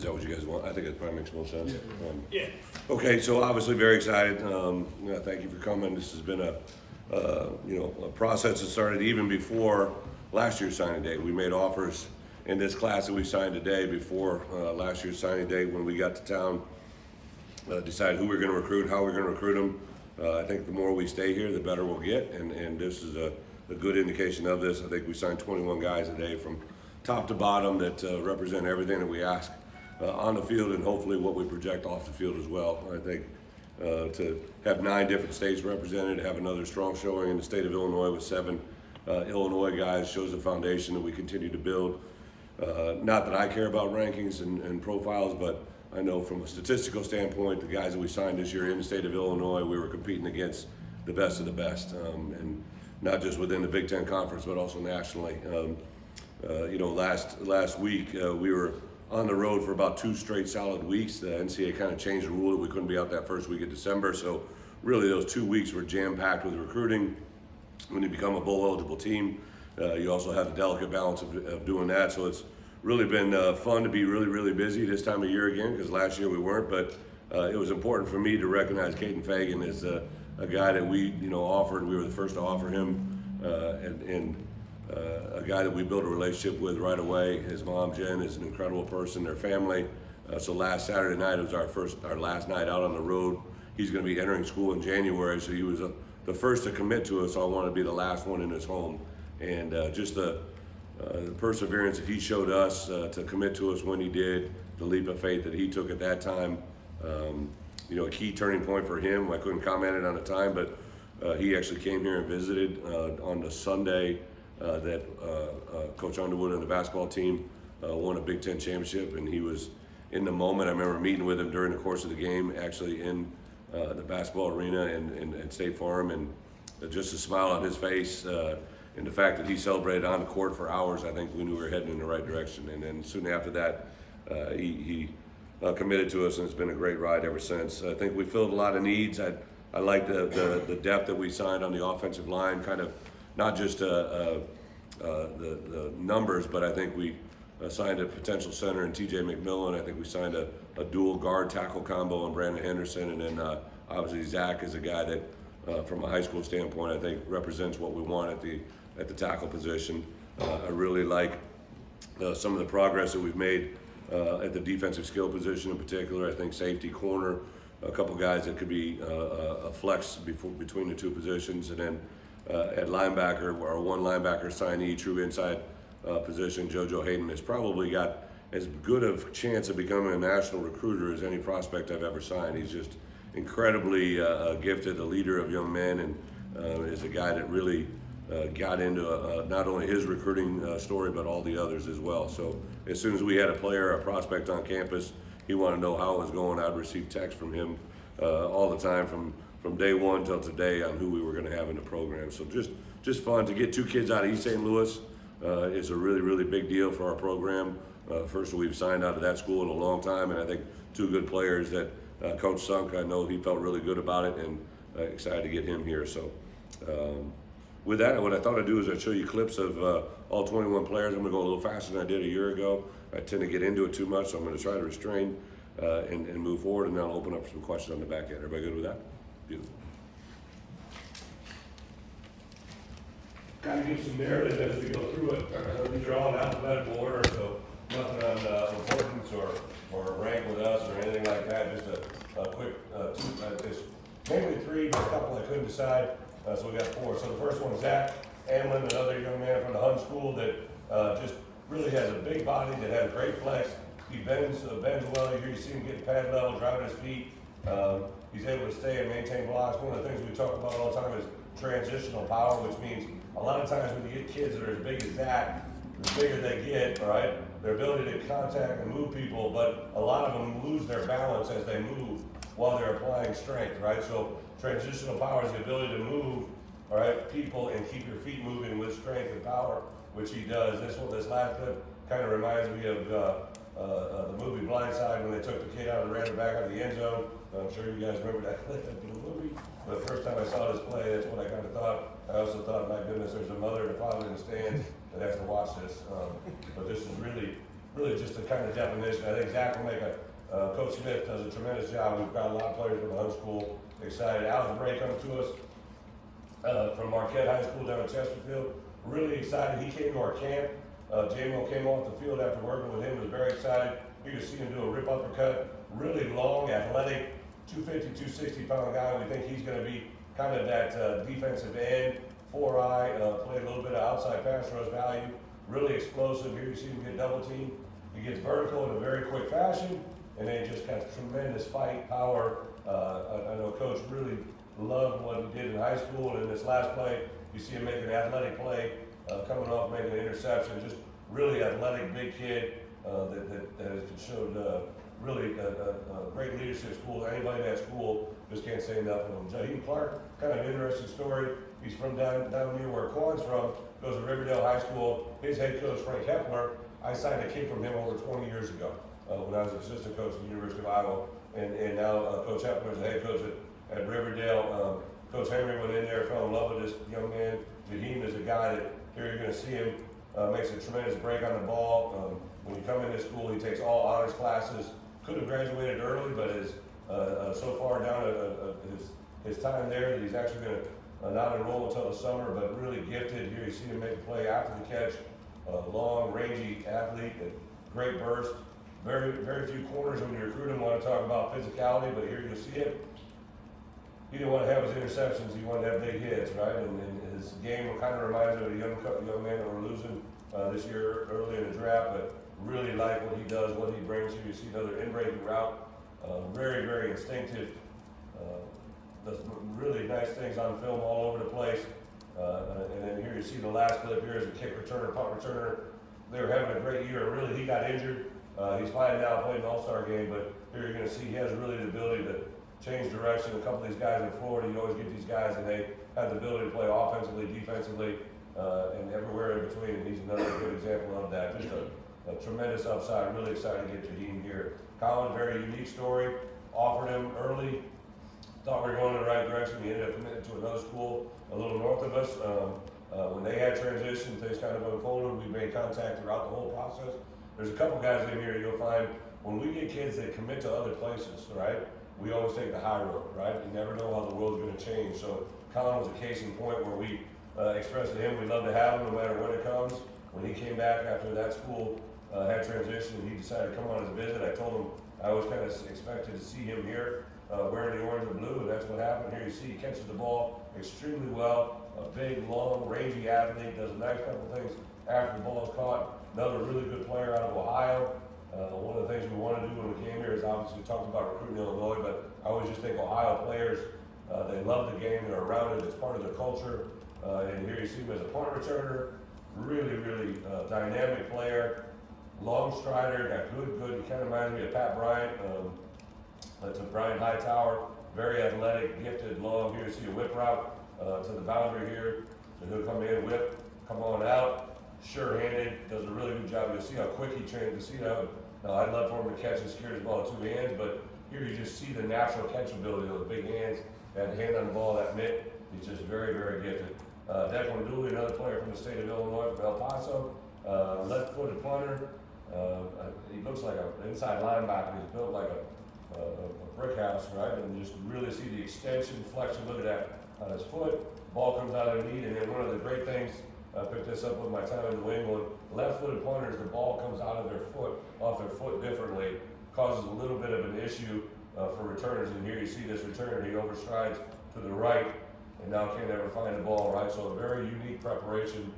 Is that what you guys want? I think it probably makes more sense. Yeah. Okay, so obviously very excited. Thank you for coming. This has been a process that started even before last year's signing day. We made offers in this class that we signed today before last year's signing day when we got to town. Decide who we're going to recruit, how we're going to recruit them. I think the more we stay here, the better we'll get, and this is a good indication of this. I think we signed 21 guys today from top to bottom that represent everything that we ask on the field and hopefully what we project off the field as well. I think to have 9 different states represented, have another strong showing in the state of Illinois with 7 Illinois guys shows the foundation that we continue to build. Not that I care about rankings and profiles, but I know from a statistical standpoint, the guys that we signed this year in the state of Illinois, we were competing against the best of the best, and not just within the Big Ten Conference, but also nationally. Last week we were on the road for about 2 straight solid weeks. The NCAA kind of changed the rule that we couldn't be out that first week of December, so really those 2 weeks were jam-packed with recruiting. When you become a bowl eligible team, you also have the delicate balance of doing that, so it's really been fun to be really busy this time of year again, because last year we weren't, but it was important for me to recognize Caden Fagan as a guy that we offered. We were the first to offer him, and a guy that we built a relationship with right away. His mom, Jen, is an incredible person, their family. So last Saturday night was our last night out on the road. He's going to be entering school in January, so he was the first to commit to us, so I want to be the last one in his home. And just the perseverance that he showed us to commit to us when he did, the leap of faith that he took at that time, a key turning point for him. I couldn't comment it on the time, but he actually came here and visited on the Sunday that Coach Underwood and the basketball team won a Big Ten championship, and he was in the moment. I remember meeting with him during the course of the game, actually in the basketball arena and State Farm, and just a smile on his face and the fact that he celebrated on the court for hours, I think we knew we were heading in the right direction. And then soon after that, he committed to us, and it's been a great ride ever since. I think we filled a lot of needs. I like the depth that we signed on the offensive line, kind of not just the numbers, but I think we signed a potential center in TJ McMillan. I think we signed a dual guard tackle combo in Brandon Henderson, and then obviously Zach is a guy that from a high school standpoint, I think represents what we want at the tackle position. I really like some of the progress that we've made at the defensive skill position in particular. I think safety, corner, a couple guys that could be a flex between the 2 positions, and then at linebacker, our 1 linebacker signee, true inside position, JoJo Hayden, has probably got as good of chance of becoming a national recruiter as any prospect I've ever signed. He's just incredibly gifted, a leader of young men, and is a guy that really got into not only his recruiting story, but all the others as well. So as soon as we had a player, a prospect on campus, he wanted to know how it was going. I'd receive texts from him all the time from day one till today on who we were going to have in the program. So just fun to get 2 kids out of East St. Louis is a really big deal for our program. First we've signed out of that school in a long time, and I think 2 good players that Coach Sunk, I know he felt really good about it, and excited to get him here. So with that, what I thought I'd do is I'd show you clips of all 21 players. I'm going to go a little faster than I did a year ago. I tend to get into it too much, so I'm going to try to restrain and move forward, and then I'll open up for some questions on the back end. Everybody good with that? Beautiful. Kind of give some narrative as we go through it. These are all in alphabetical order, so nothing on importance or rank with us or anything like that. Just a quick 2, there's mainly 3, but a couple I couldn't decide. So we got 4. So the first one is Zach Amlin, another young man from the Hun School that just really has a big body that has great flex. He bends well. Here you see him getting pad level, driving his feet. He's able to stay and maintain blocks. One of the things we talk about all the time is transitional power, which means a lot of times when you get kids that are as big as Zach, the bigger they get, right? Their ability to contact and move people, but a lot of them lose their balance as they move while they're applying strength, right? So transitional power is the ability to move, all right, people and keep your feet moving with strength and power, which he does. This last clip kind of reminds me of the movie Blind Side when they took the kid out and ran him back out of the end zone. I'm sure you guys remember that clip in the movie. But the first time I saw this play, that's what I kind of thought. I also thought, my goodness, there's a mother and a father in the stands that have to watch this. But this is really really just the kind of definition. I think Zach will make Coach Smith does a tremendous job. We've got a lot of players from the Hunt School excited. Alex Bray comes to us from Marquette High School down in Chesterfield. Really excited. He came to our camp. J-Mo came off the field after working with him. Was very excited. You can see him do a rip uppercut. Really long, athletic, 250, 260 pound guy. We think he's going to be kind of that defensive end, 4-eye, play a little bit of outside pass rush value. Really explosive. Here you see him get double teamed. He gets vertical in a very quick fashion, and then just got tremendous fight power. I know Coach really loved what he did in high school, and in this last play, you see him make an athletic play, coming off making an interception. Just really athletic, big kid that has showed really a great leadership school. Anybody in that school just can't say enough of him. Jaheim Clark, kind of an interesting story. He's from down near where Quan's from, goes to Riverdale High School. His head coach, Frank Hepler, I signed a kid from him over 20 years ago when I was an assistant coach at the University of Iowa. And now Coach Hepler is the head coach at Riverdale. Coach Henry went in there, fell in love with this young man. Jaheim is a guy that here you're going to see him makes a tremendous break on the ball. When you come into school, he takes all honors classes. Could have graduated early, but is so far down his time there that he's actually going to not enroll until the summer, but really gifted. Here you see him make a play after the catch. Long, rangy athlete, great burst. Very few corners when you recruit him want to talk about physicality, but here you see it. He didn't want to have his interceptions, he wanted to have big hits, right? And his game kind of reminds me of a young man that we're losing this year early in the draft, but really like what he does, what he brings here. You see another in-breaking route, very instinctive. Does really nice things on film all over the place. And then here you see the last clip here is a kick returner, punt returner. They were having a great year. Really, he got injured. He's fine now, played an all-star game, but here you're going to see he has really the ability to change direction. A couple of these guys in Florida, you always get these guys, and they have the ability to play offensively, defensively, and everywhere in between. And he's another good example of that. Just a tremendous upside. Really excited to get Jaheim here. Colin, very unique story. Offered him early. Thought we were going in the right direction. He ended up committing to another school a little north of us. When they had transition, things kind of unfolded. We made contact throughout the whole process. There's a couple guys in here you'll find when we get kids that commit to other places, right? We always take the high road, right? You never know how the world's going to change. So Colin was a case in point where we expressed to him we'd love to have him no matter when it comes. When he came back after that school had transition, he decided to come on as a visit. I told him I always kind of expected to see him here wearing the orange and blue, and that's what happened. Here you see he catches the ball extremely well. A big, long, rangy athlete, does a nice couple things after the ball is caught. Another really good player out of Ohio. One of the things we want to do when we came here is obviously talk about recruiting Illinois, but I always just think Ohio players, they love the game, they're around it, it's part of their culture. And here you see him as a punt returner, really dynamic player, long strider, got good. He kind of reminds me of Pat Bryant. That's a Brian Hightower, very athletic, gifted, long. Here you see a whip route to the boundary here. So he'll come in, whip, come on out, sure-handed, does a really good job. You'll see how quick he trained. You see how, now I'd love for him to catch and secure his ball with two hands, but here you just see the natural catchability of those big hands, that hand on the ball, that mitt. He's just very gifted. Declan Dooley, another player from the state of Illinois, from El Paso, left-footed punter. He looks like an inside linebacker. He's built like a brick house, right? And just really see the extension, flexion. Look at that on his foot. Ball comes out of the knee, and then one of the great things, I picked this up with my time in New England, left-footed punters, the ball comes out of their foot, off their foot differently, causes a little bit of an issue for returners. And here you see this returner, he overstrides to the right, and now can't ever find the ball, right? So a very unique preparation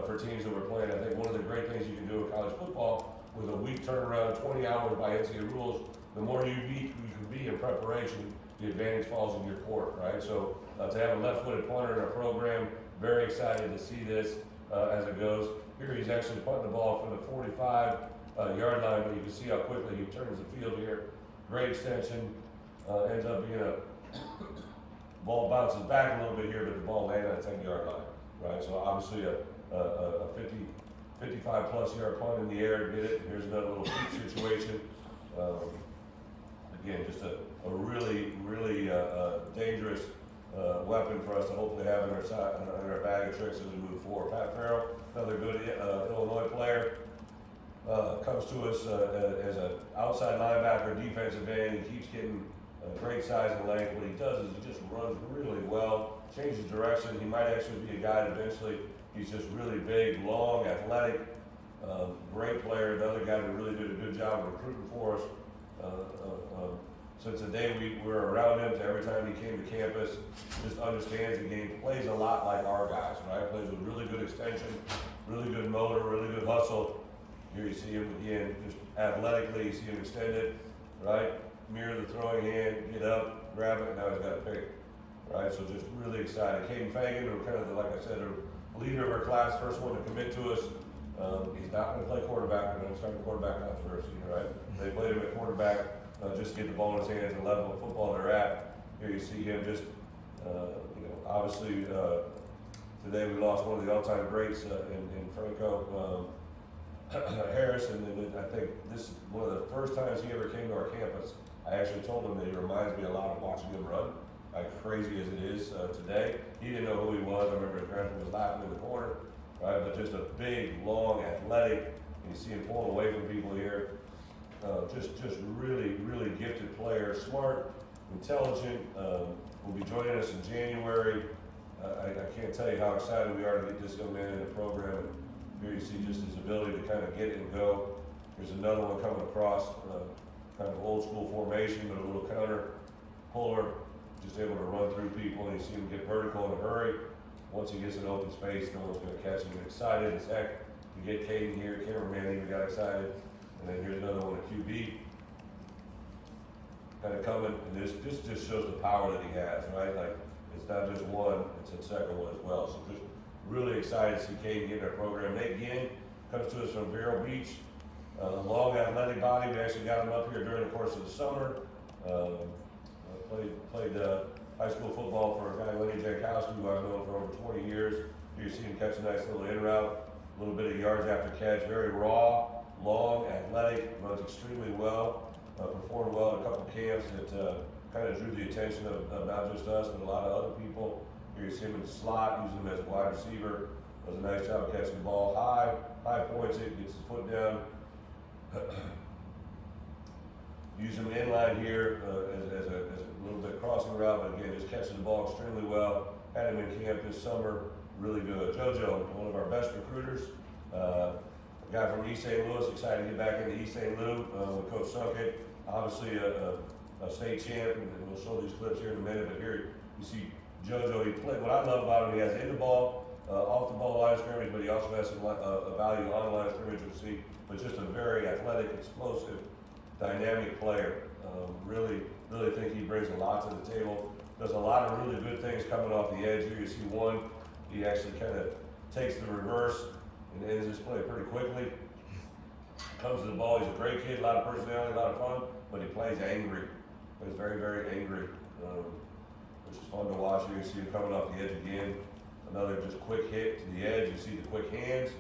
for teams that were playing. I think one of the great things you can do in college football with a week turnaround, 20 hours by NCAA rules, the more unique you can be in preparation, the advantage falls in your court, right? So to have a left-footed punter in our program, very excited to see this as it goes. Here he's actually punting the ball from the 45-yard line, but you can see how quickly he turns the field here. Great extension, ends up being ball bounces back a little bit here, but the ball landed on the 10-yard line, right? So obviously a 55-plus yard punt in the air, get it. Here's another little kick situation. Again, just a really dangerous weapon for us to hopefully have in our bag of tricks as we move forward. Pat Farrell, another good Illinois player. comes to us as an outside linebacker, defensive end. He keeps getting great size and length. What he does is he just runs really well, changes direction. He might actually be a guy that eventually, he's just really big, long, athletic, great player. Another guy that really did a good job of recruiting for us. Since the day we were around him to every time he came to campus, just understands the game, plays a lot like our guys, right? Plays with really good extension, really good motor, really good hustle. Here you see him again, just athletically, you see him extend it, right? Mirror the throwing hand, get up, grab it, and now he's got a pick, right? So just really excited. Caden Fagan, who kind of, like I said, a leader of our class, first one to commit to us. He's not going to play quarterback. We're going to start the quarterback controversy, right? They played him at quarterback, just to get the ball in his hands and level of football they're at. Here you see him just, obviously, today we lost one of the all-time greats in Franco Harris, and then I think this is one of the first times he ever came to our campus. I actually told him that he reminds me a lot of watching him run, like crazy as it is today. He didn't know who he was. I remember his grandpa was laughing in the corner, right? But just a big, long, athletic, and you see him pulling away from people here. Just really, really gifted player, smart, intelligent. Will be joining us in January. I can't tell you how excited we are to get this young man in the program. And here you see just his ability to kind of get it and go. There's another one coming across, kind of old school formation, but a little counter puller, just able to run through people, and you see him get vertical in a hurry. Once he gets in open space, no one's going to catch him. Excited as heck to get Caden here. Cameraman even got excited. And then here's another one at QB, kind of coming, and this just shows the power that he has, right? Like, it's not just one, it's a second one as well. So just really excited to see Caden get in our program. Nate Ginn comes to us from Vero Beach, long athletic body. We actually got him up here during the course of the summer. Played high school football for a guy, Illini, who I've known for over 20 years. You see him catch a nice little in route, a little bit of yards after catch, very raw. Long, athletic, runs extremely well, performed well at a couple camps that kind of drew the attention of not just us, but a lot of other people. Here you see him in the slot, using him as a wide receiver. Does a nice job of catching the ball high points it, gets his foot down. Use him inline here as a little bit crossing route, but again, just catching the ball extremely well. Had him in camp this summer, really good. JoJo, one of our best recruiters. Guy from East St. Louis, excited to get back into East St. Louis with Coach Sunkett. Obviously a state champ, and we'll show these clips here in a minute, but here you see JoJo, he played. What I love about him, he has in the ball, off the ball line of scrimmage, but he also has some value on line of scrimmage, you'll see, but just a very athletic, explosive, dynamic player. Really think he brings a lot to the table. Does a lot of really good things coming off the edge. Here you see one, he actually kind of takes the reverse and ends this play pretty quickly. Comes to the ball, he's a great kid, a lot of personality, a lot of fun, but he plays angry. Plays very, very angry, which is fun to watch. Here you see him coming off the edge again. Another just quick hit to the edge. You see the quick hands,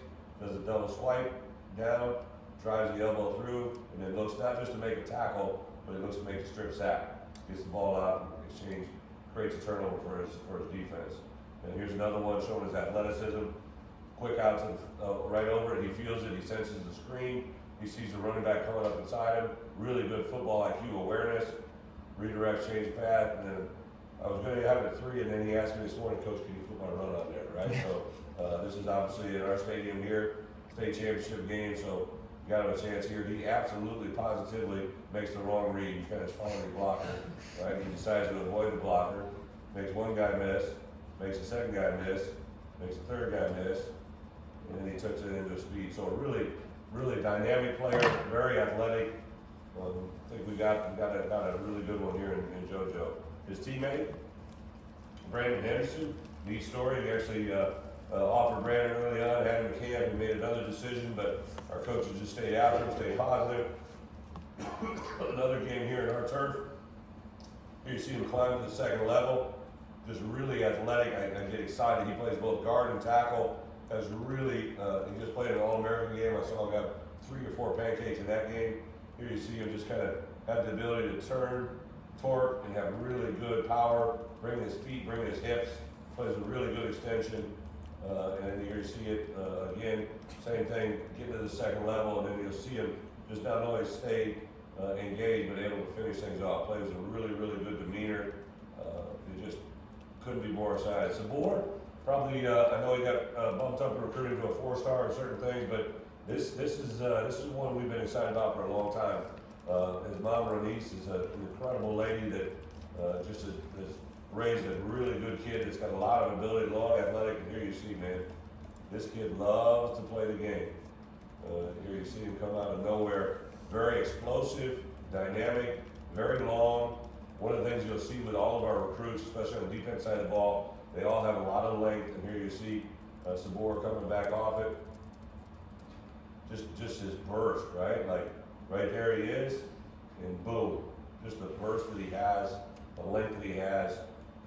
does a double swipe down, drives the elbow through, and then looks not just to make a tackle, but it looks to make the strip sack. Gets the ball out in exchange, creates a turnover for his defense. And here's another one showing his athleticism. Quick out to right over it. He feels it. He senses the screen. He sees the running back coming up inside him. Really good football IQ awareness. Redirect, change path. And then I was going to have it 3, and then he asked me this morning, Coach, can you put my run on there, right? So this is obviously in our stadium here, state championship game. So got him a chance here. He absolutely, positively makes the wrong read. He kind of following the blocker, right? He decides to avoid the blocker. Makes one guy miss. Makes the second guy miss. Makes the third guy miss. And then he tucks it into speed. So a really, really dynamic player, very athletic. I think we got a really good one here in JoJo. His teammate, Brandon Henderson, neat story. We actually offered Brandon early on, had him in camp. He made another decision, but our coaches just stayed after him, stayed positive. Another game here in our turf. Here you see him climb to the second level. Just really athletic. I get excited. He plays both guard and tackle. Has really, he just played an All-American game. I saw him have 3 or 4 pancakes in that game. Here you see him just kind of have the ability to turn, torque, and have really good power. Bring his feet, bring his hips. Plays a really good extension. and then here you see it again, same thing, getting to the second level, and then you'll see him just not only stay engaged, but able to finish things off. Plays a really, really good demeanor. It just couldn't be more excited. Sabor, probably, I know he got bumped up and recruited to a 4-star in certain things, but this is one we've been excited about for a long time. His mom, Renice, is an incredible lady that just has raised a really good kid that's got a lot of ability, long, athletic, and here you see, man, this kid loves to play the game. Here you see him come out of nowhere, very explosive, dynamic, very long. One of the things you'll see with all of our recruits, especially on the defense side of the ball, they all have a lot of length, and here you see Sabor coming back off it. Just his burst, right? Like, right there he is, and boom, just the burst that he has, the length that he has.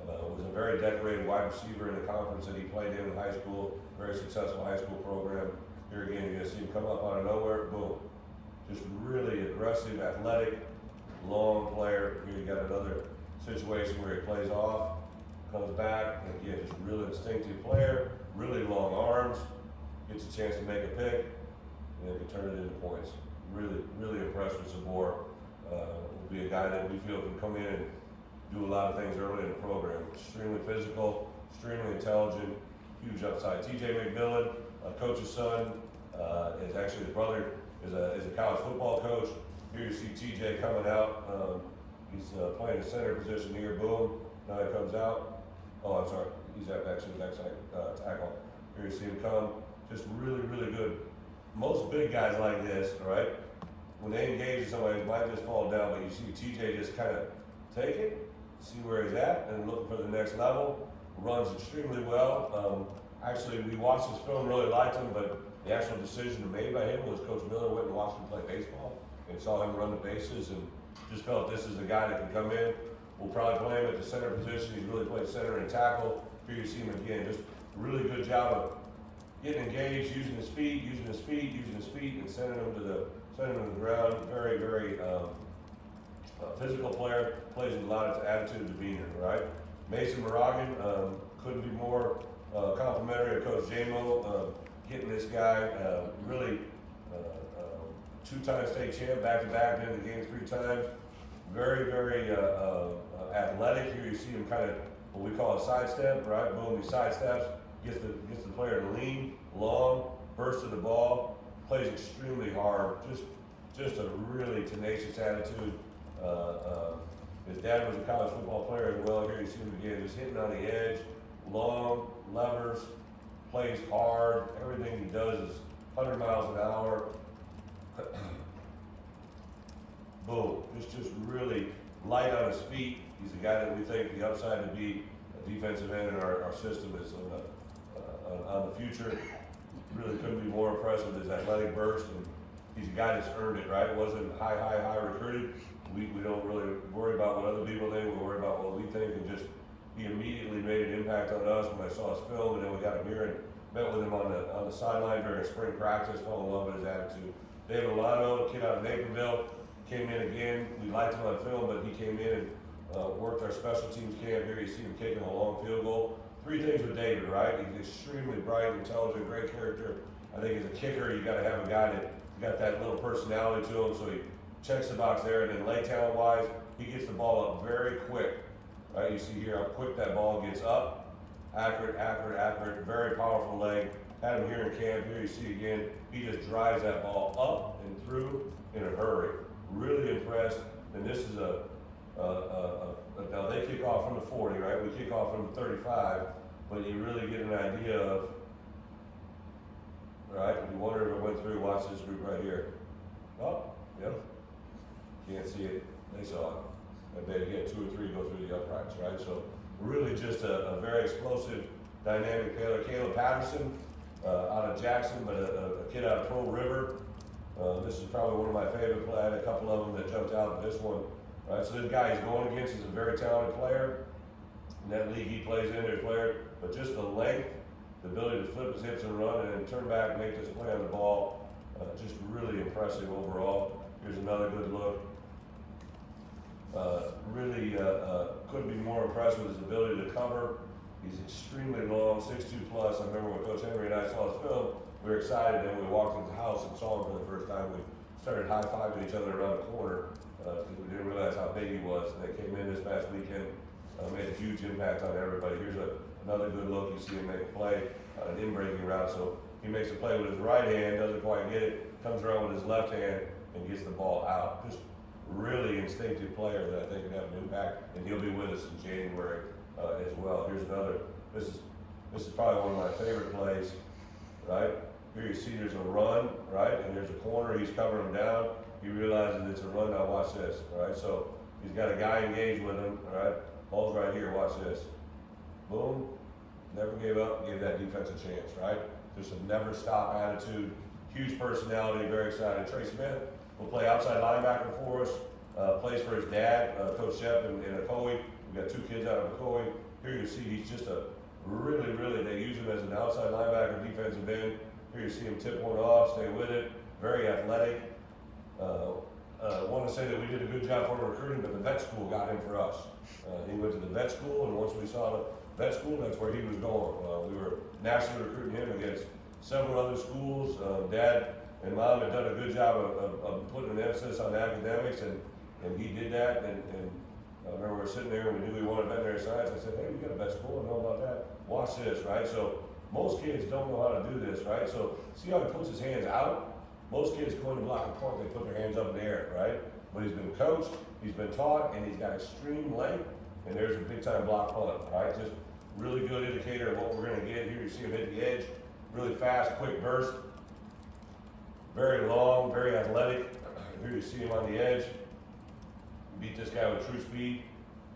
Was a very decorated wide receiver in the conference that he played in high school, very successful high school program. Here again, you're gonna see him come up out of nowhere, boom. Just really aggressive, athletic, long player. Here you got another situation where he plays off, comes back, and again, just real instinctive player, really long arms, gets a chance to make a pick, and then can turn it into points. Really, really impressed with Sabor. Will be a guy that we feel can come in and do a lot of things early in the program. Extremely physical, extremely intelligent, huge upside. TJ McMillan, coach's son, is actually his brother, is a college football coach. Here you see TJ coming out. He's playing the center position here, boom. Now he comes out. Oh, I'm sorry, he's actually the backside tackle. Here you see him come. Just really, really good. Most big guys like this, right? When they engage with somebody, it might just fall down, but you see TJ just kind of take it, see where he's at, and looking for the next level. Runs extremely well. Actually, we watched his film, really liked him, but the actual decision made by him was Coach Miller went and watched him play baseball and saw him run the bases and just felt this is a guy that can come in. We'll probably play him at the center position. He's really played center and tackle. Here you see him again, just a really good job of getting engaged, using his feet, and sending him to the ground. Very, very physical player, plays with a lot of attitude and demeanor, right? Mason Moragan, couldn't be more complimentary of Coach Jamo, getting this guy really two-time state champ, back-to-back, been in the game 3 times. Very, very athletic. Here you see him kind of what we call a sidestep, right? Boom, he sidesteps, gets the player to lean, long, burst of the ball, plays extremely hard, just a really tenacious attitude. His dad was a college football player as well. Here you see him again, just hitting on the edge, long, levers, plays hard. Everything he does is 100 miles an hour. Boom, just really light on his feet. He's a guy that we think the upside to be a defensive end in our system is on the future. Really couldn't be more impressed with his athletic burst, and he's a guy that's earned it, right? Wasn't high recruited. We don't really worry about what other people think. We worry about what we think, and just he immediately made an impact on us when I saw his film, and then we got him here and met with him on the sideline during spring practice. Fell in love with his attitude. David Alano, kid out of Naperville, came in again. We liked him on film, but he came in and worked our special teams camp. Here you see him kicking a long field goal. 3 things with David, right? He's extremely bright, intelligent, great character. I think as a kicker, you got to have a guy that got that little personality to him, so he checks the box there. And then leg talent wise, he gets the ball up very quick, right? You see here how quick that ball gets up. Accurate, very powerful leg. Had him here in camp. Here you see again, he just drives that ball up and through in a hurry. Really impressed. And this is now they kick off from the 40, right? We kick off from the 35, but you really get an idea of, right? If you wonder if it went through, watch this group right here. Oh, yep. Can't see it. They saw it. And they get 2 or 3 go through the uprights, right? So really just a very explosive, dynamic player. Caleb Patterson out of Jackson, but a kid out of Pearl River. This is probably one of my favorite plays. I had a couple of them that jumped out, but this one, right? So this guy he's going against is a very talented player. In that league he plays in their player, but just the length, the ability to flip his hips and run and then turn back and make this play on the ball, just really impressive overall. Here's another good look. Really couldn't be more impressed with his ability to cover He's extremely long, 6'2 plus. I remember when Coach Henry and I saw his film, we were excited, and we walked into the house and saw him for the first time. We started high-fiving each other around the corner because we didn't realize how big he was. And they came in this past weekend, made a huge impact on everybody. Here's another good look. You see him make a play on an in-breaking route. So he makes a play with his right hand, doesn't quite get it, comes around with his left hand, and gets the ball out. Just really instinctive player that I think can have an impact, and he'll be with us in January as well. Here's another. This is probably one of my favorite plays, right? Here you see there's a run, right? And there's a corner, he's covering him down. He realizes it's a run, now watch this, all right? So he's got a guy engaged with him, all right? Ball's right here, watch this. Boom, never gave up, gave that defense a chance, right? Just a never stop attitude, huge personality, very excited. Trey Smith will play outside linebacker for us, plays for his dad, Coach Shep in Ocoee. We've got two kids out of Ocoee. Here you see he's just a really, they use him as an outside linebacker, defensive end. Here you see him tip one off, stay with it, very athletic. I want to say that we did a good job for him recruiting, but the vet school got him for us. He went to the vet school, and once we saw the vet school, that's where he was going. We were nationally recruiting him against several other schools. Dad and Mom had done a good job of putting an emphasis on academics, and he did that. And I remember we were sitting there and we knew we wanted veterinary science. I said, hey, we got a vet school, I know about that. Watch this, right? So most kids don't know how to do this, right? So see how he puts his hands out? Most kids going to block a punt, they put their hands up in the air, right? But he's been coached, he's been taught, and he's got extreme length, and there's a big time block punt, right? Just really good indicator of what we're gonna get. Here you see him hit the edge, really fast, quick burst, very long, very athletic. Here you see him on the edge. Beat this guy with true speed,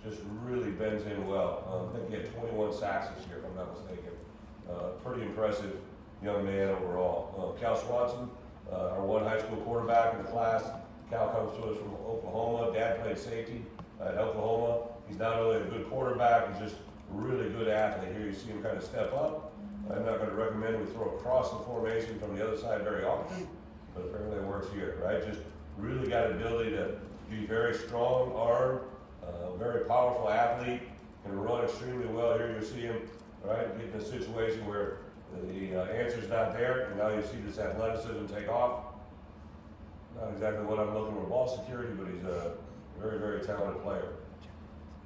just really bends in well. I think he had 21 sacks this year, if I'm not mistaken. Pretty impressive young man overall. Cal Swanson, our one high school quarterback in the class. Cal comes to us from Oklahoma. Dad played safety at Oklahoma. He's not only a good quarterback, he's just a really good athlete. Here you see him kind of step up. I'm not going to recommend we throw across the formation from the other side very often, but apparently it works here, right? Just really got an ability to be very strong arm, very powerful athlete, can run extremely well. Here you see him, right, get in a situation where the answer's not there, and now you see this athleticism take off. Not exactly what I'm looking for ball security, but he's a very talented player.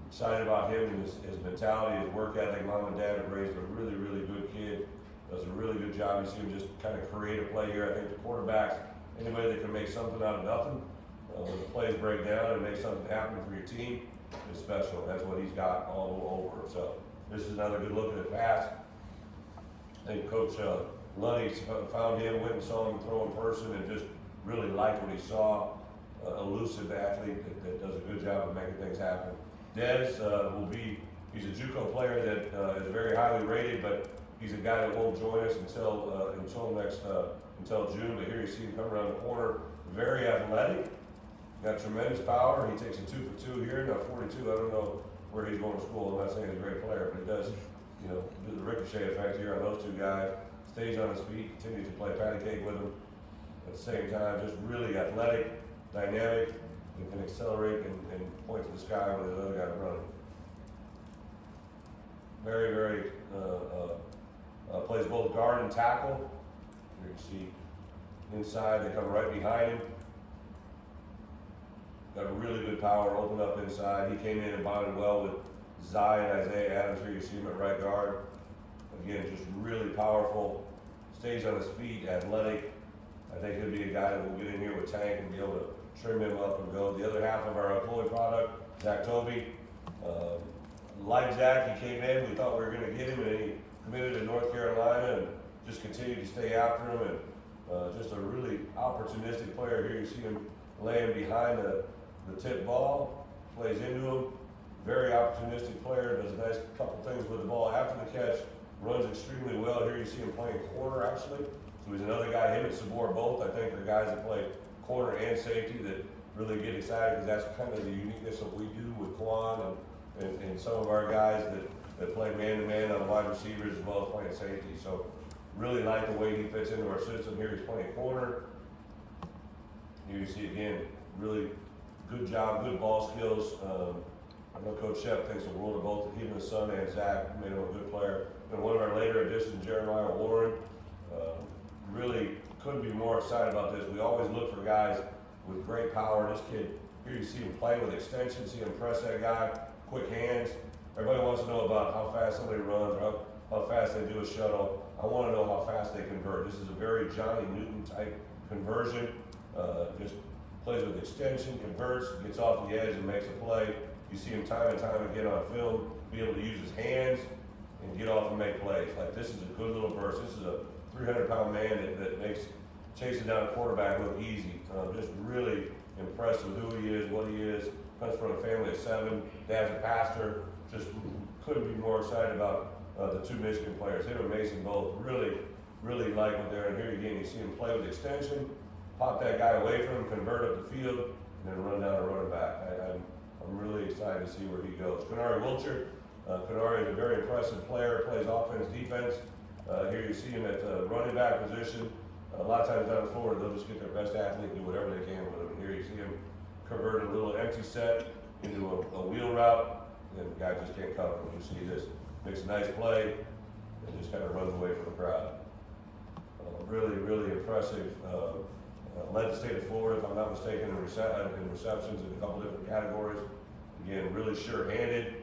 Excited about him and his mentality, his work ethic. Mom and Dad have raised a really good kid. Does a really good job. You see him just kind of create a play here. I think the quarterbacks, anybody that can make something out of nothing, when the plays break down and make something happen for your team, is special. That's what he's got all over. So this is another good look at the pass. I think Coach Lunny found him, went and saw him throw in person, and just really liked what he saw. Elusive athlete that does a good job of making things happen. Dez he's a JUCO player that is very highly rated, but he's a guy that won't join us until June. But here you see him come around the corner, very athletic, got tremendous power. He takes a 2 for 2 here, now 42. I don't know where he's going to school. I'm not saying he's a great player, but it does, do the ricochet effect here on those two guys. Stays on his feet, continues to play patty cake with him. At the same time, just really athletic, dynamic, and can accelerate and point to the sky when the other guy's running. Very, plays both guard and tackle. Here you see inside, they come right behind him. Got a really good power, open up inside. He came in and bonded well with Zai and Isaiah Adams. Here you see him at right guard. Again, just really powerful, stays on his feet, athletic. I think he'll be a guy that will get in here with Tank and be able to trim him up and go. The other half of our employee product, Zach Toby. Like Zach, he came in, we thought we were going to get him, and he committed to North Carolina and just continued to stay after him. And just a really opportunistic player. Here you see him laying behind the tip ball, plays into him. Very opportunistic player, does a nice couple things with the ball after the catch, runs extremely well. Here you see him playing corner actually. So he's another guy, him and Sabor both, I think, are guys that play corner and safety that really get excited because that's kind of the uniqueness of what we do with Quan and some of our guys that play man-to-man on the wide receivers as well as playing safety. So really like the way he fits into our system. Here he's playing corner. Here you see again, really good job, good ball skills. I know Coach Shep thinks the world of both him and his son and Zach, made him a good player. And one of our later additions, Jeremiah Warren, really couldn't be more excited about this. We always look for guys with great power. This kid, here you see him play with extension, see him press that guy, quick hands. Everybody wants to know about how fast somebody runs, or how fast they do a shuttle. I want to know how fast they convert. This is a very Johnny Newton type conversion. Just plays with extension, converts, gets off the edge and makes a play. You see him time and time again on film, be able to use his hands and get off and make plays. Like, this is a good little burst. This is a 300-pound man that makes chasing down a quarterback look easy. Just really impressed with who he is, what he is. Comes from a family of 7. Dad's a pastor. Just couldn't be more excited about the 2 Michigan players. Him and Mason both really like what they're in here. Again, you see him play with extension, pop that guy away from him, convert up the field, and then run down and run it back. I'm really excited to see where he goes. Kanari Wilcher. Kanari is a very impressive player, plays offense, defense. Here you see him at the running back position. A lot of times down in Florida, they'll just get their best athlete and do whatever they can with him. And here you see him convert a little empty set into a wheel route, and the guy just can't cover him. You see this, makes a nice play, and just kind of runs away from the crowd. Really impressive. Led the state of Florida, if I'm not mistaken, in receptions in a couple different categories. Again, really sure-handed,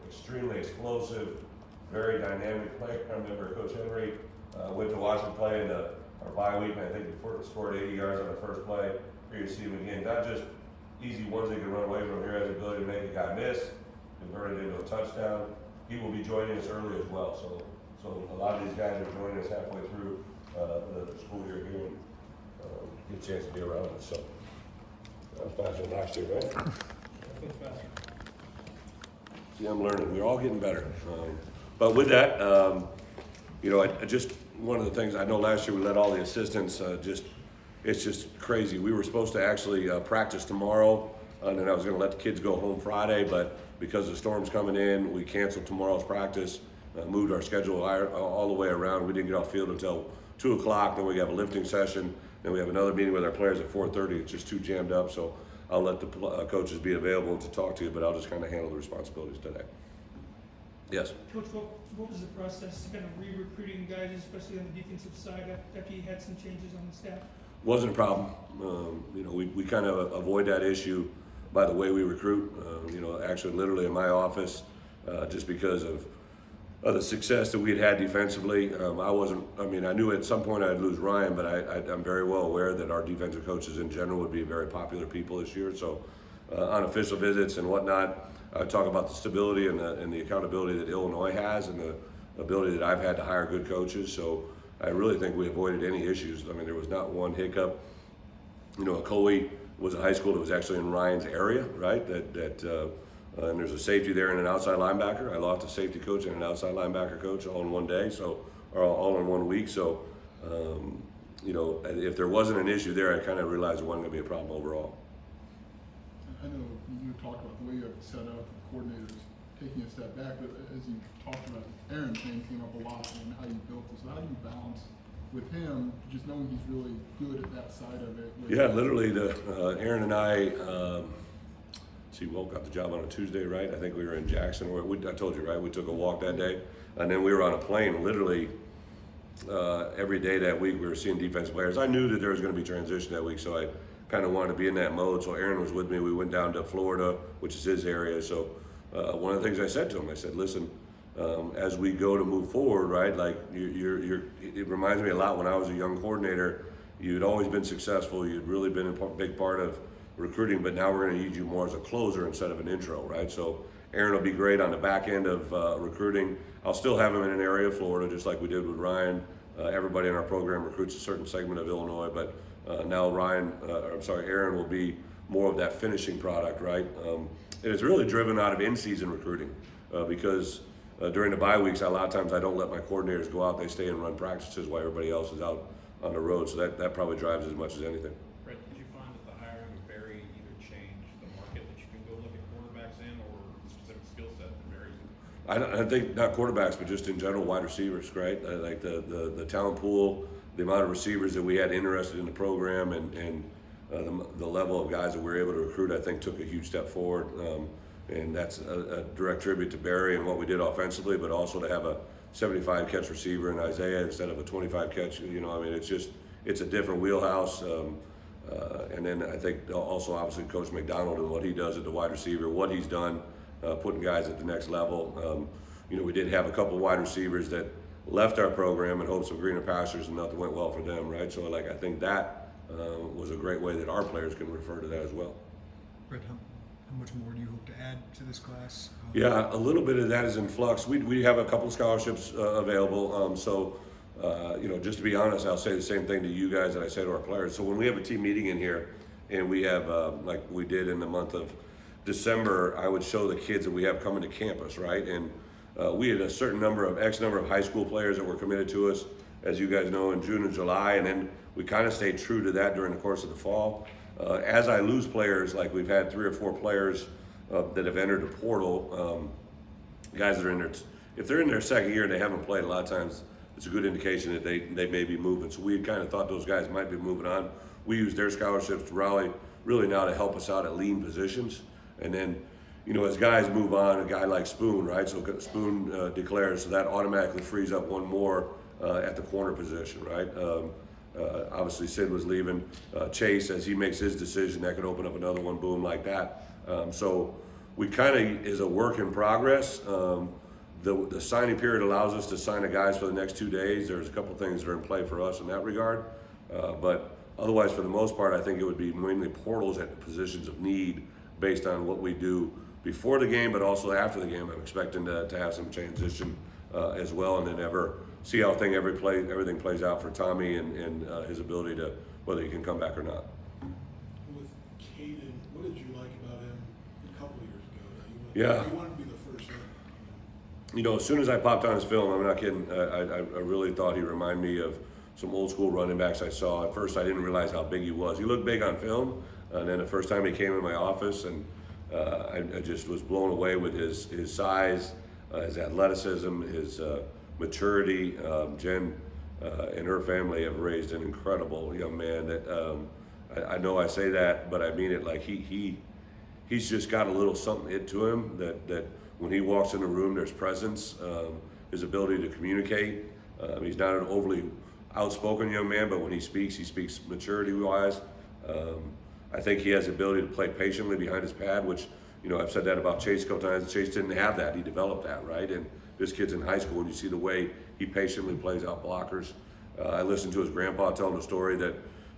extremely explosive, very dynamic player. I remember Coach Henry went to watch him play in our bye week, and I think he scored 80 yards on the first play. Here you see him again, not just easy ones that can run away from. Here has the ability to make a guy miss, convert it into a touchdown. He will be joining us early as well. So a lot of these guys are joining us halfway through the school year here. Get a chance to be around us. So that was faster than last year, right? See, I'm learning. We're all getting better. But with that, I just, one of the things, I know last year we let all the assistants it's just crazy. We were supposed to actually practice tomorrow, and then I was going to let the kids go home Friday, but because the storm's coming in, we canceled tomorrow's practice, moved our schedule all the way around. We didn't get off field until 2 o'clock, then we have a lifting session, then we have another meeting with our players at 4:30. It's just too jammed up, so I'll let the coaches be available to talk to you, but I'll just kind of handle the responsibilities today. Yes? Coach, what was the process kind of re-recruiting guys, especially on the defensive side, after you had some changes on the staff? Wasn't a problem. We kind of avoid that issue by the way we recruit. Actually literally in my office, just because of the success that we had defensively. I knew at some point I'd lose Ryan, but I'm very well aware that our defensive coaches in general would be very popular people this year. So on official visits and whatnot, I talk about the stability and the accountability that Illinois has, and the ability that I've had to hire good coaches. So I really think we avoided any issues. I mean, there was not one hiccup. Coley was a high school that was actually in Ryan's area, right? And there's a safety there and an outside linebacker. I lost a safety coach and an outside linebacker coach all in one day, or all in 1 week. So, if there wasn't an issue there, I kind of realized it wasn't going to be a problem overall. I know you talked about the way you have it set up, the coordinators taking a step back, but as you talked about, Aaron's name came up a lot and how you built this. How do you balance with him, just knowing he's really good at that side of it? Yeah, literally, Aaron and I, Will got the job on a Tuesday, right? I think we were in Jackson. I told you, right? We took a walk that day, and then we were on a plane. Literally, every day that week, we were seeing defensive players. I knew that there was going to be transition that week, so I kind of wanted to be in that mode. So Aaron was with me. We went down to Florida, which is his area. So one of the things I said to him, I said, listen, as we go to move forward, right? Like it reminds me a lot when I was a young coordinator. You'd always been successful. You'd really been a big part of recruiting, but now we're going to need you more as a closer instead of an intro, right? So Aaron will be great on the back end of recruiting. I'll still have him in an area of Florida, just like we did with Ryan. Everybody in our program recruits a certain segment of Illinois, but now Aaron will be more of that finishing product, right? And it's really driven out of in-season recruiting because during the bye weeks, a lot of times I don't let my coordinators go out. They stay and run practices while everybody else is out on the road. So that probably drives as much as anything. Bret, did you find that the hiring of Barry either changed the market that you can go look at quarterbacks in, or the specific skill set that varies? I think not quarterbacks, but just in general wide receivers, right? Like the talent pool, the amount of receivers that we had interested in the program, and the level of guys that we were able to recruit, I think took a huge step forward. and that's a direct tribute to Barry and what we did offensively, but also to have a 75 catch receiver in Isaiah instead of a 25 catch. You know, I mean, it's a different wheelhouse. And then I think also obviously Coach McDonald and what he does at the wide receiver, what he's done, putting guys at the next level. You know, we did have a couple wide receivers that left our program in hopes of greener pastures, and nothing went well for them, right? So like I think that was a great way that our players can refer to that as well. Bret, how much more do you hope to add to this class? Yeah, a little bit of that is in flux. We have a couple of scholarships available. You know, just to be honest, I'll say the same thing to you guys that I say to our players. So when we have a team meeting in here, and we have like we did in the month of December, I would show the kids that we have coming to campus, right? And we had a certain number of X number of high school players that were committed to us, as you guys know, in June and July, and then we kind of stayed true to that during the course of the fall. As I lose players, like we've had 3 or 4 players that have entered the portal, guys that are in there, if they're in their second year and they haven't played, a lot of times it's a good indication that they may be moving. So we had kind of thought those guys might be moving on. We used their scholarships to really now to help us out at lean positions. And then, you know, as guys move on, a guy like Spoon, right? So Spoon declares, so that automatically frees up one more at the corner position, right? Obviously Sid was leaving. Chase, as he makes his decision, that could open up another one, boom, like that. So we kind of is a work in progress. The signing period allows us to sign the guys for the next 2 days. There's a couple things that are in play for us in that regard. But otherwise, for the most part, I think it would be mainly portals at the positions of need based on what we do before the game, but also after the game. I'm expecting to have some transition as well, and then see how everything plays out for Tommy and his ability to, whether he can come back or not. With Caden, what did you like about him a couple of years ago? Yeah. You wanted to be the first one. You know, as soon as I popped on his film, I'm not kidding, I really thought he reminded me of some old school running backs I saw. At first, I didn't realize how big he was. He looked big on film, and then the first time he came in my office, and I just was blown away with his size, his athleticism, his maturity. Jen and her family have raised an incredible young man that I know I say that, but I mean it. Like he's just got a little something to him that when he walks in the room, there's presence, his ability to communicate. He's not an overly outspoken young man, but when he speaks maturity-wise. I think he has the ability to play patiently behind his pad, which, you know, I've said that about Chase a couple times. Chase didn't have that. He developed that, right? And this kid's in high school, and you see the way he patiently plays out blockers. I listened to his grandpa telling the story that,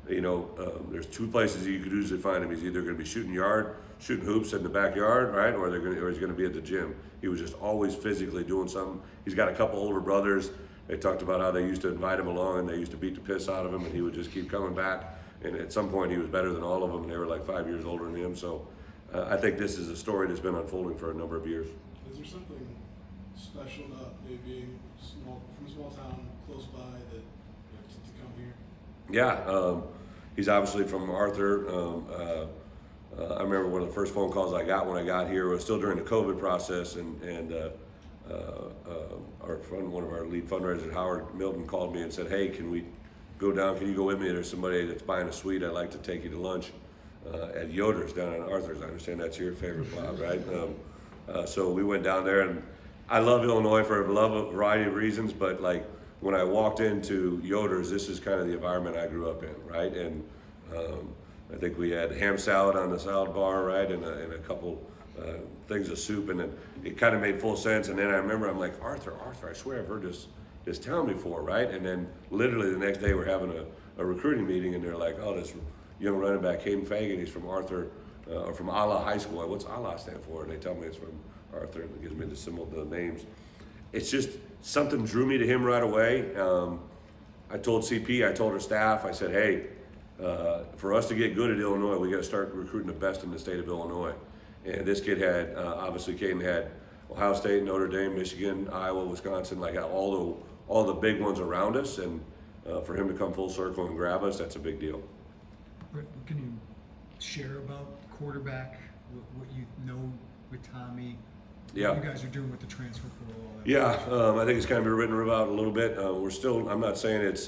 you know, there's 2 places you could usually find him. He's either going to be shooting hoops in the backyard, right, or he's going to be at the gym. He was just always physically doing something. He's got a couple older brothers. They talked about how they used to invite him along, and they used to beat the piss out of him, and he would just keep coming back. And at some point, he was better than all of them. They were like 5 years older than him. So I think this is a story that's been unfolding for a number of years. Is there something special about maybe being from a small town close by that to come here? Yeah, he's obviously from Arthur. I remember one of the first phone calls I got when I got here was still during the COVID process, and one of our lead fundraisers, Howard Milton, called me and said, "Hey, can we go down? Can you go with me? There's somebody that's buying a suite. I'd like to take you to lunch at Yoder's down on Arthur's." I understand that's your favorite spot, right? So we went down there, and I love Illinois for a variety of reasons, but like when I walked into Yoder's, this is kind of the environment I grew up in, right? And I think we had ham salad on the salad bar, right, and a couple things of soup, and it kind of made full sense. And then I remember I'm like, Arthur, I swear I've heard this town before, right? And then literally the next day we're having a recruiting meeting, and they're like, oh, this young running back, Caden Fagan, he's from Arthur, or from Allah High School. What's Allah stand for? And they tell me it's from Arthur, and it gives me the names. It's just something drew me to him right away. I told CP, I told her staff, I said, hey, for us to get good at Illinois, we got to start recruiting the best in the state of Illinois. And this kid had, obviously Caden had Ohio State, Notre Dame, Michigan, Iowa, Wisconsin, like all the big ones around us. And for him to come full circle and grab us, that's a big deal. Bret, can you share about the quarterback, what you know with Tommy? Yeah. What you guys are doing with the transfer portal? Yeah, I think it's kind of been written about a little bit. We're still, I'm not saying it's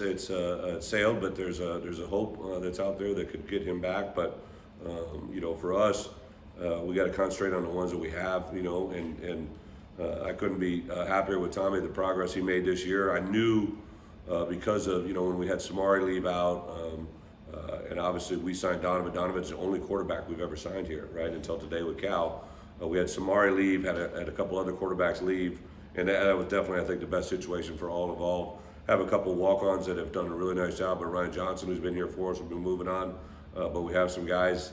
sailed, but there's a hope that's out there that could get him back. But, you know, for us, we got to concentrate on the ones that we have, you know, and I couldn't be happier with Tommy, the progress he made this year. I knew because of, you know, when we had Samari leave out, and obviously we signed Donovan. Donovan's the only quarterback we've ever signed here, right, until today with Cal. We had Samari leave, had a couple other quarterbacks leave, and that was definitely, I think, the best situation for all involved. Have a couple walk-ons that have done a really nice job, but Ryan Johnson, who's been here for us, will be moving on. But we have some guys.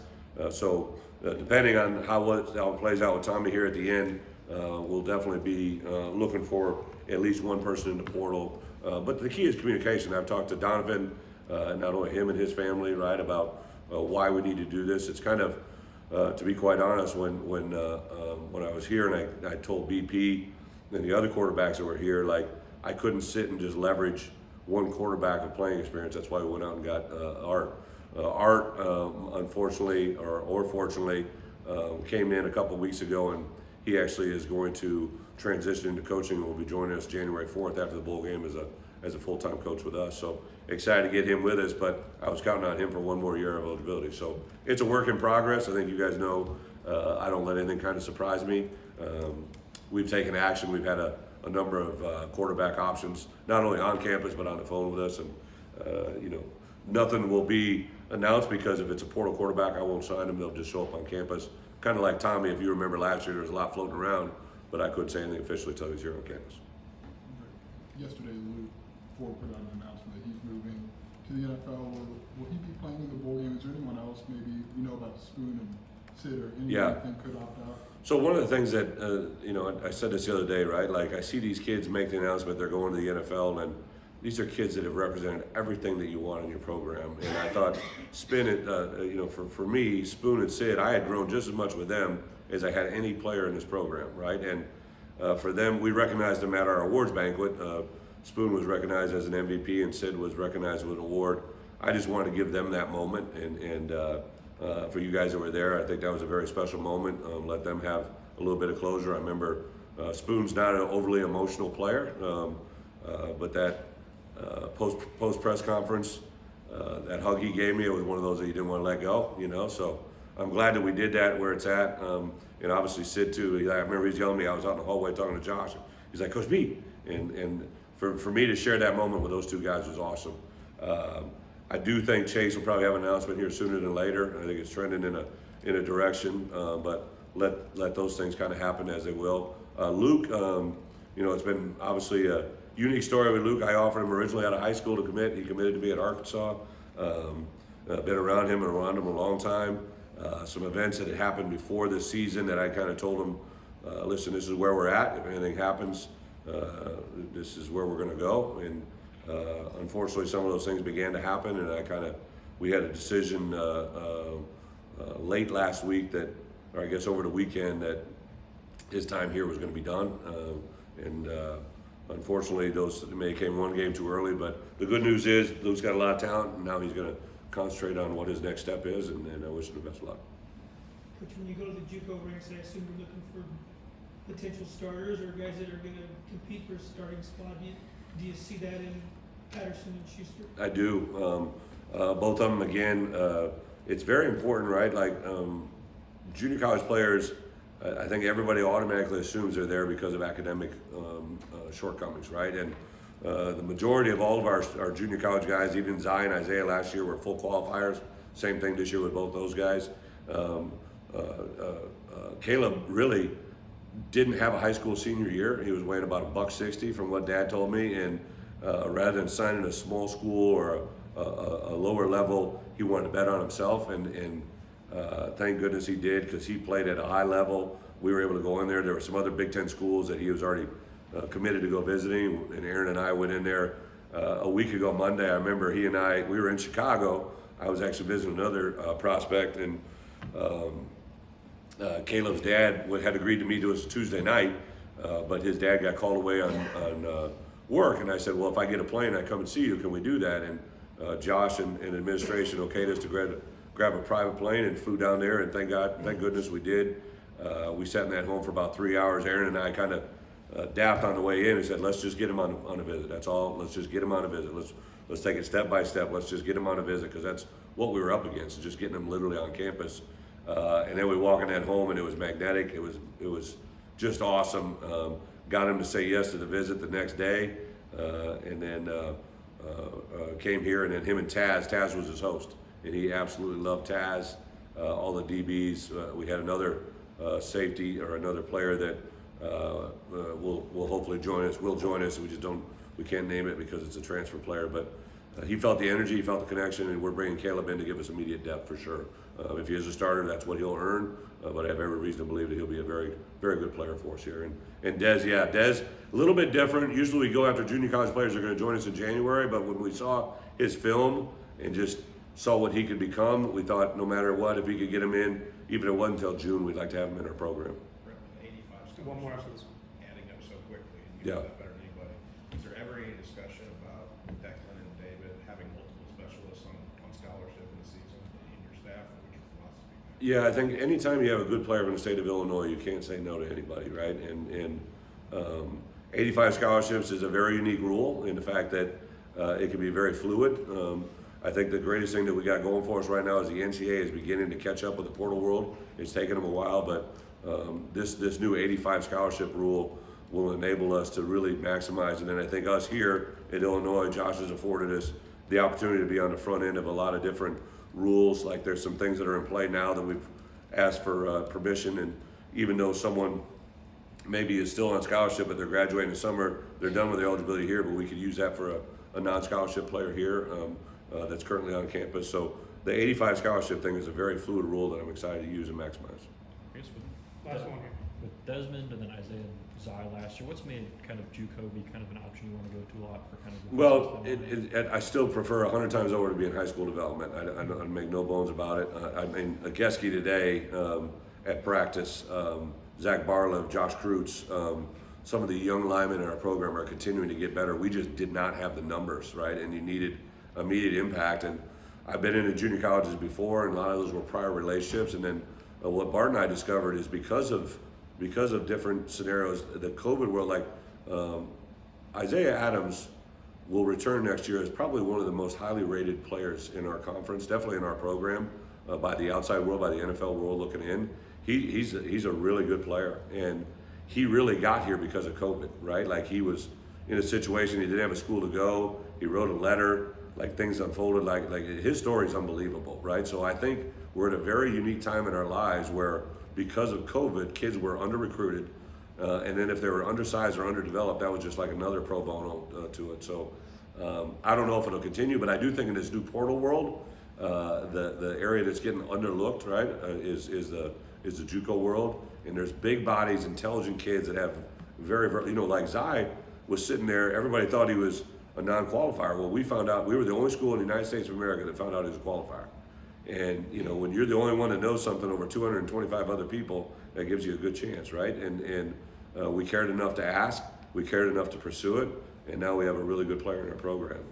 Depending on how it plays out with Tommy here at the end, we'll definitely be looking for at least one person in the portal. But the key is communication. I've talked to Donovan, not only him and his family, right, about why we need to do this. It's kind of, to be quite honest, when I was here and I told BP and the other quarterbacks that were here, like, I couldn't sit and just leverage one quarterback of playing experience. That's why we went out and got Art. Art, unfortunately or fortunately, came in a couple weeks ago, and he actually is going to transition into coaching and will be joining us January 4th after the bowl game as a full-time coach with us. So excited to get him with us, but I was counting on him for one more year of eligibility. So it's a work in progress. I think you guys know I don't let anything kind of surprise me. We've taken action. We've had a number of quarterback options, not only on campus but on the phone with us, and you know, nothing will be announced because if it's a portal quarterback, I won't sign them. They'll just show up on campus. Kind of like Tommy, if you remember last year, there was a lot floating around, but I couldn't say anything officially until he's here on campus. Yesterday, Luke Ford put out an announcement that he's moving to the NFL. Will he be playing in the bowl game? Is there anyone else maybe you know about Spoon and Sid or anyone you think could opt out? So one of the things that, you know, I said this the other day, right? Like, I see these kids make the announcement they're going to the NFL, and these are kids that have represented everything that you want in your program. And I thought, you know, for me, Spoon and Sid, I had grown just as much with them as I had any player in this program, right? And for them, we recognized them at our awards banquet. Spoon was recognized as an MVP, and Sid was recognized with an award. I just wanted to give them that moment, and for you guys that were there, I think that was a very special moment. Let them have a little bit of closure. I remember Spoon's not an overly emotional player, but that post press conference, that hug he gave me, it was one of those that he didn't want to let go, you know. So I'm glad that we did that where it's at. And obviously Sid too. I remember he's yelling at me. I was out in the hallway talking to Josh. He's like, Coach B, and for me to share that moment with those two guys was awesome. I do think Chase will probably have an announcement here sooner than later. I think it's trending in a direction, but let those things kind of happen as they will. Luke, you know, it's been obviously a unique story with Luke. I offered him originally out of high school to commit. He committed to be at Arkansas. Been around him a long time. Some events that had happened before this season that I kind of told him, listen, this is where we're at. If anything happens, this is where we're going to go. And unfortunately, some of those things began to happen, and we had a decision late last week that, or I guess over the weekend, that his time here was going to be done. Unfortunately, those may came one game too early, but the good news is Luke's got a lot of talent, and now he's going to concentrate on what his next step is, and I wish him the best of luck. Coach, when you go to the JUCO ranks, I assume you're looking for potential starters or guys that are going to compete for a starting spot. Do you see that in Patterson and Schuster? I do. Both of them, again, it's very important, right? Like junior college players, I think everybody automatically assumes they're there because of academic shortcomings, right? And the majority of all of our junior college guys, even Zai and Isaiah last year, were full qualifiers. Same thing this year with both those guys. Caleb really didn't have a high school senior year. He was weighing about $160 from what Dad told me, and rather than signing a small school or a lower level, he wanted to bet on himself, and thank goodness he did, because he played at a high level. We were able to go in there. There were some other Big Ten schools that he was already committed to go visiting, and Aaron and I went in there a week ago Monday. I remember we were in Chicago. I was actually visiting another prospect, and Caleb's dad had agreed to meet us Tuesday night, but his dad got called away on work, and I said, well, if I get a plane, I come and see you. Can we do that? And Josh and administration okayed us to grab a private plane and flew down there, and thank goodness we did. We sat in that home for about 3 hours. Aaron and I kind of dapped on the way in and said, let's just get him on a visit. That's all. Let's just get him on a visit. Let's take it step by step. Let's just get him on a visit, because that's what we were up against, just getting him literally on campus. And then we walk in that home, and it was magnetic. It was just awesome. Got him to say yes to the visit the next day, and then came here. And then him and Taz was his host, and he absolutely loved Taz. All the DBs. We had another safety or another player that will hopefully join us. Will join us. We can't name it because it's a transfer player, but he felt the energy, he felt the connection, and we're bringing Caleb in to give us immediate depth for sure. If he is a starter, that's what he'll earn, but I have every reason to believe that he'll be a very, very good player for us here. And Dez, a little bit different. Usually we go after junior college players that are going to join us in January, but when we saw his film and just saw what he could become, we thought no matter what, if we could get him in, even if it wasn't until June, we'd like to have him in our program. Brett, with 85 One more after scholarships this one. adding up so quickly, and you Yeah. know that better than anybody. Is there ever any discussion about Declan and David having multiple specialists on scholarship in the season in your staff, or what's your philosophy? Yeah, I think anytime you have a good player from the state of Illinois, you can't say no to anybody, right? And 85 scholarships is a very unique rule in the fact that it can be very fluid. I think the greatest thing that we got going for us right now is the NCAA is beginning to catch up with the portal world. It's taken them a while, but this new 85 scholarship rule will enable us to really maximize. And then I think us here at Illinois, Josh has afforded us the opportunity to be on the front end of a lot of different rules. Like there's some things that are in play now that we've asked for permission, and even though someone maybe is still on scholarship but they're graduating in the summer, they're done with their eligibility here, but we could use that for a non-scholarship player here that's currently on campus. So the 85 scholarship thing is a very fluid rule that I'm excited to use and maximize. Chris, with Last one here. With Desmond and then Isaiah and Zai last year, what's made kind of JUCO be kind of an option you want to go to a lot for kind of? the Well, business that I still prefer 100 times over to be in high school development. I make no bones about it. I mean, Ageski today at practice, Zach Barlev, Josh Kreutz, some of the young linemen in our program are continuing to get better. We just did not have the numbers, right? And you needed immediate impact. And I've been in the junior colleges before, and a lot of those were prior relationships. And then what Bart and I discovered is because of different scenarios, the COVID world, like Isaiah Adams will return next year as probably one of the most highly rated players in our conference, definitely in our program, by the outside world, by the NFL world looking in. He's a really good player, and he really got here because of COVID, right? Like he was in a situation, he didn't have a school to go, he wrote a letter, like things unfolded, like his story is unbelievable, right? So I think we're at a very unique time in our lives where because of COVID, kids were under-recruited, and then if they were undersized or underdeveloped, that was just like another pro bono to it. So I don't know if it'll continue, but I do think in this new portal world, the area that's getting underlooked, right, is the JUCO world, and there's big bodies, intelligent kids that have very, like Zai was sitting there. Everybody thought he was a non-qualifier. Well, we found out we were the only school in the United States of America that found out he was a qualifier. And when you're the only one that knows something over 225 other people, that gives you a good chance, right? And we cared enough to ask, we cared enough to pursue it, and now we have a really good player in our program.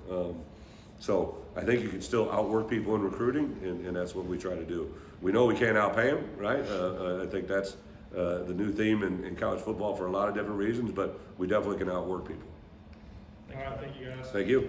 So I think you can still outwork people in recruiting, and that's what we try to do. We know we can't outpay them, right? I think that's the new theme in college football for a lot of different reasons, but we definitely can outwork people. All right, thank you guys. Thank you.